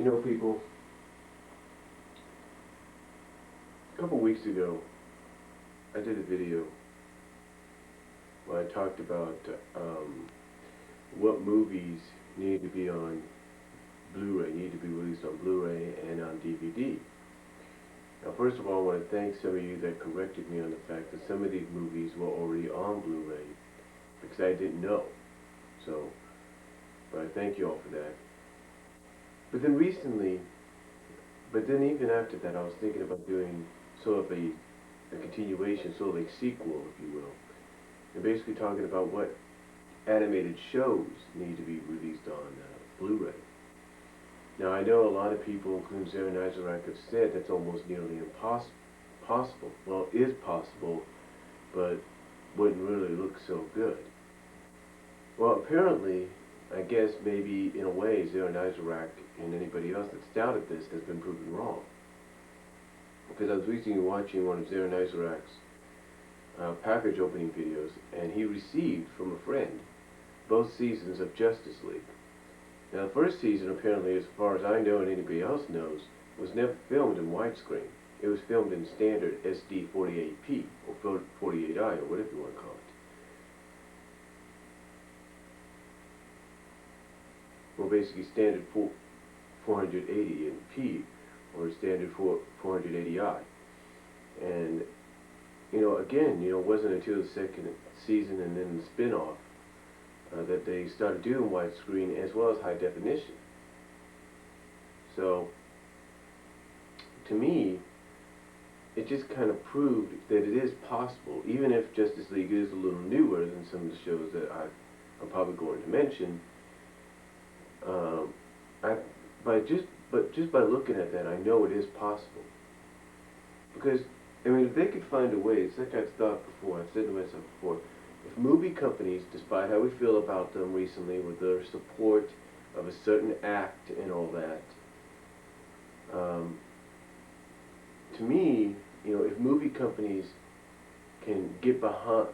People, a couple weeks ago, I did a video where I talked about what movies need to be on Blu-ray, need to be released on Blu-ray and on DVD. Now, first of all, I want to thank some of you that corrected me on the fact that some of these movies were already on Blu-ray because I didn't know. But I thank you all for that. But then even after that, I was thinking about doing sort of a continuation, sort of like sequel, if you will, and basically talking about what animated shows need to be released on Blu-ray. Now, I know a lot of people, including Sarah Nizarak, have said that's almost nearly impossible. Well, it is possible, but wouldn't really look so good. Well, apparently, I guess maybe in a way, Sarah Nizarak and anybody else that's doubted this has been proven wrong. Because I was recently watching one of Sarah Nizarak's package opening videos, and he received from a friend both seasons of Justice League. Now, the first season, apparently, as far as I know and anybody else knows, was never filmed in widescreen. It was filmed in standard SD 48p, or 48i, or whatever you want to call it. Well, basically standard 480p, or standard 480i. And, again, it wasn't until the second season and then the spin-off that they started doing widescreen as well as high definition. So, to me, it just kind of proved that it is possible, even if Justice League is a little newer than some of the shows that I'm probably going to mention. Just by looking at that, I know it is possible. Because, if they could find a way, it's like I've thought before, I've said to myself before, if movie companies, despite how we feel about them recently with their support of a certain act and all that, to me, if movie companies can get behind,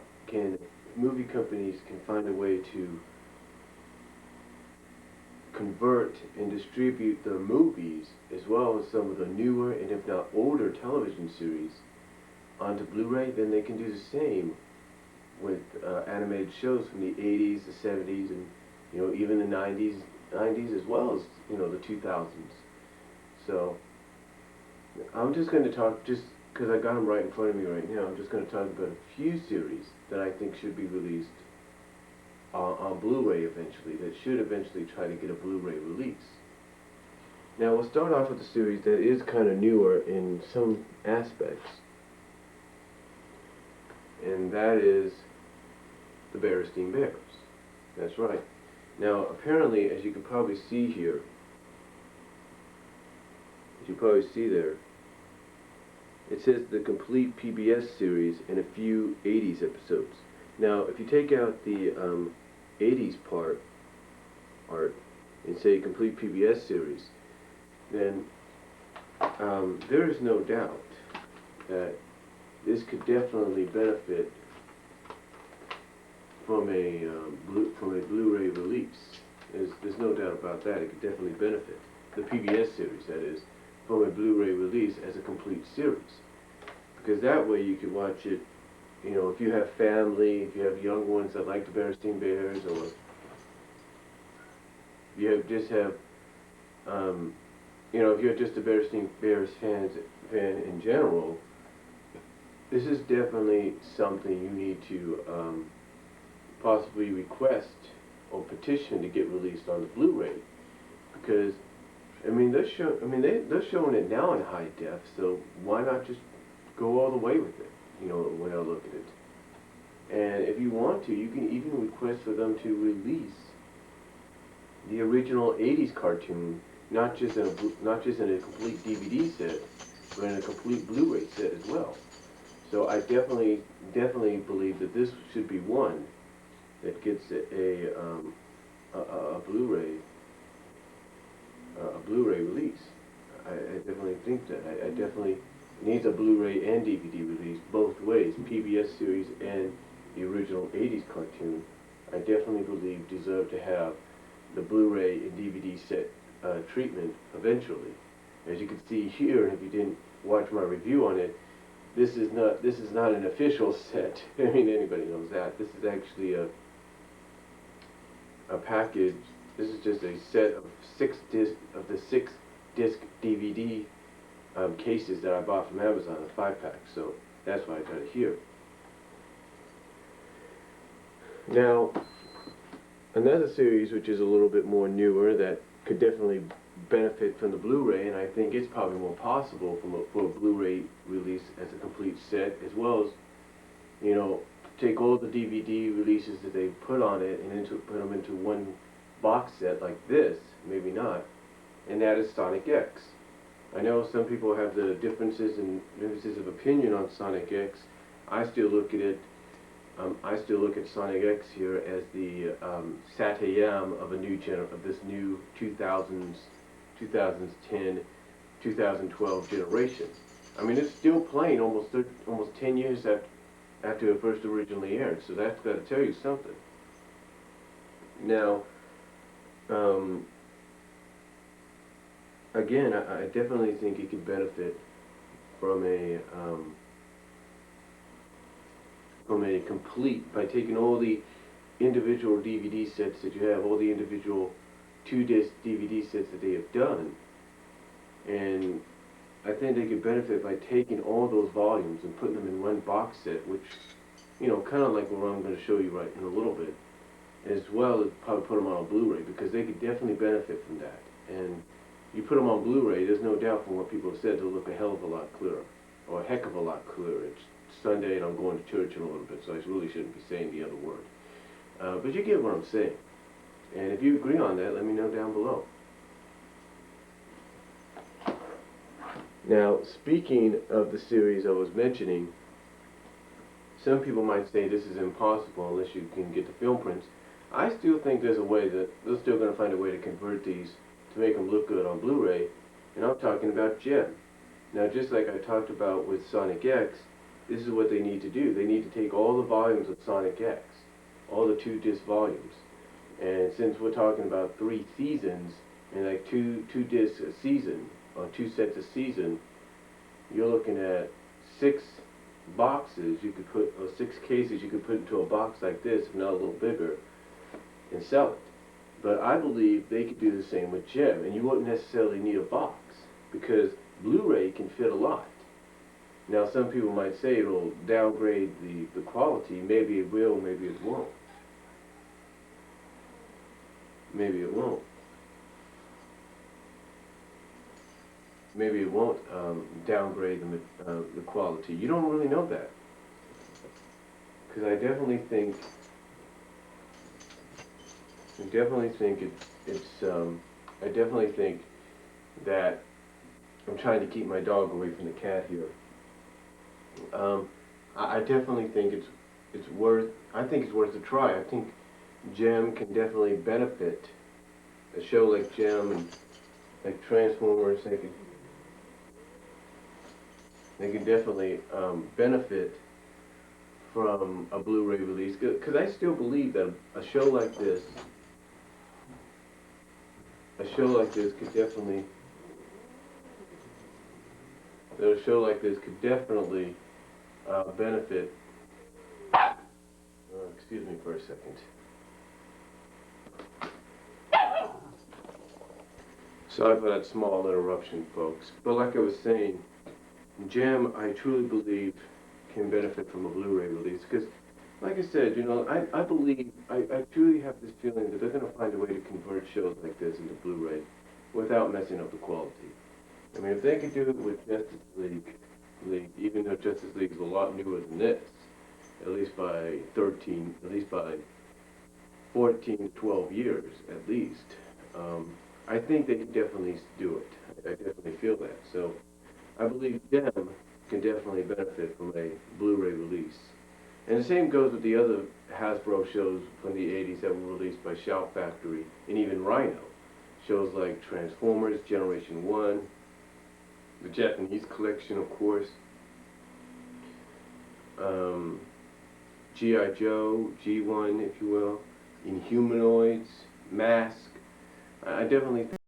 movie companies can find a way to convert and distribute their movies as well as some of the newer and if not older television series onto Blu-ray, then they can do the same with animated shows from the 80s, the 70s, and even the 90s as well as the 2000s. So I'm just going to talk, just because I got them right in front of me right now, I'm just going to talk about a few series that I think should be released on Blu-ray eventually, that should eventually try to get a Blu-ray release. Now we'll start off with a series that is kind of newer in some aspects, and that is the Berenstain Bears. That's right. Now apparently, as you can probably see here, as you probably see there, it says the complete PBS series and a few 80s episodes. Now if you take out the 80s part and say complete PBS series, then there is no doubt that this could definitely benefit from a Blu-ray release. There's no doubt about that. It could definitely benefit the PBS series, that is, from a Blu-ray release as a complete series, because that way you could watch it. If you have family, if you have young ones that like the Berenstain Bears, or if you're just a Berenstain Bears fan in general, this is definitely something you need to possibly request or petition to get released on the Blu-ray, because they're showing it now in high def, so why not just go all the way with it? When I look at it. And if you want to, you can even request for them to release the original 80s cartoon, not just in a complete DVD set, but in a complete Blu-ray set as well. So I definitely believe that this should be one that gets a Blu-ray release. I definitely think that. I definitely needs a Blu-ray and DVD release both ways, PBS series and the original 80s cartoon. I definitely believe deserve to have the Blu-ray and DVD set treatment eventually. As you can see here, if you didn't watch my review on it, this is not an official set. I mean, anybody knows that. This is actually a package. This is just a set of the six disc DVD cases that I bought from Amazon, a 5-pack. So that's why I got it here. Now, another series which is a little bit more newer that could definitely benefit from the Blu-ray, and I think it's probably more possible for a Blu-ray release as a complete set, as well as, you know, take all the DVD releases that they put on it and put them into one box set like this, maybe not, and that is Sonic X. I know some people have the differences of opinion on Sonic X. I still look at it. I still look at Sonic X here as the Satayam of this new 2010, 2012 generation. I mean, it's still playing almost 10 years after it first originally aired, so that's got to tell you something. Now, again, I definitely think it could benefit from a complete, by taking all the individual DVD sets that you have, all the individual 2-disc DVD sets that they have done, and I think they could benefit by taking all those volumes and putting them in one box set, which, you know, kind of like what I'm going to show you right in a little bit, as well as probably put them on a Blu-ray, because they could definitely benefit from that. And you put them on Blu-ray, there's no doubt from what people have said, they'll look a hell of a lot clearer, or a heck of a lot clearer. It's Sunday and I'm going to church in a little bit, so I really shouldn't be saying the other word. But you get what I'm saying. And if you agree on that, let me know down below. Now, speaking of the series I was mentioning, some people might say this is impossible unless you can get the film prints. I still think there's a way that they're still going to find a way to convert these to make them look good on Blu-ray, and I'm talking about GEM. Now, just like I talked about with Sonic X, this is what they need to do. They need to take all the volumes of Sonic X, all the 2-disc volumes, and since we're talking about 3 seasons, and like two discs a season, or 2 sets a season, you're looking at 6 boxes you could put, or 6 cases you could put into a box like this, if not a little bigger, and sell it. But I believe they could do the same with GEM, and you wouldn't necessarily need a box, because Blu-ray can fit a lot. Now, some people might say it'll downgrade the quality. Maybe it will, maybe it won't. Maybe it won't. Maybe it won't downgrade the quality. You don't really know that. Because I definitely think that I'm trying to keep my dog away from the cat here. I definitely think it's worth a try. I think GEM can definitely benefit. A show like GEM and like Transformers, they can definitely benefit from a Blu-ray release. Because I still believe that a show like this could definitely benefit. Excuse me for a second. Sorry for that small interruption, folks. But like I was saying, GEM, I truly believe, can benefit from a Blu-ray release. Because, like I said, you know, I truly have this feeling that they're going to find a way to convert shows like this into Blu-ray without messing up the quality. I mean, if they could do it with Justice League, even though Justice League is a lot newer than this, at least by 14 to 12 years, at least, I think they can definitely do it. I definitely feel that. So, I believe GEM can definitely benefit from a Blu-ray release. And the same goes with the other Hasbro shows from the 80s that were released by Shout Factory, and even Rhino. Shows like Transformers, Generation 1, the Japanese collection, of course, G.I. Joe, G1, if you will, Inhumanoids, Mask. I definitely think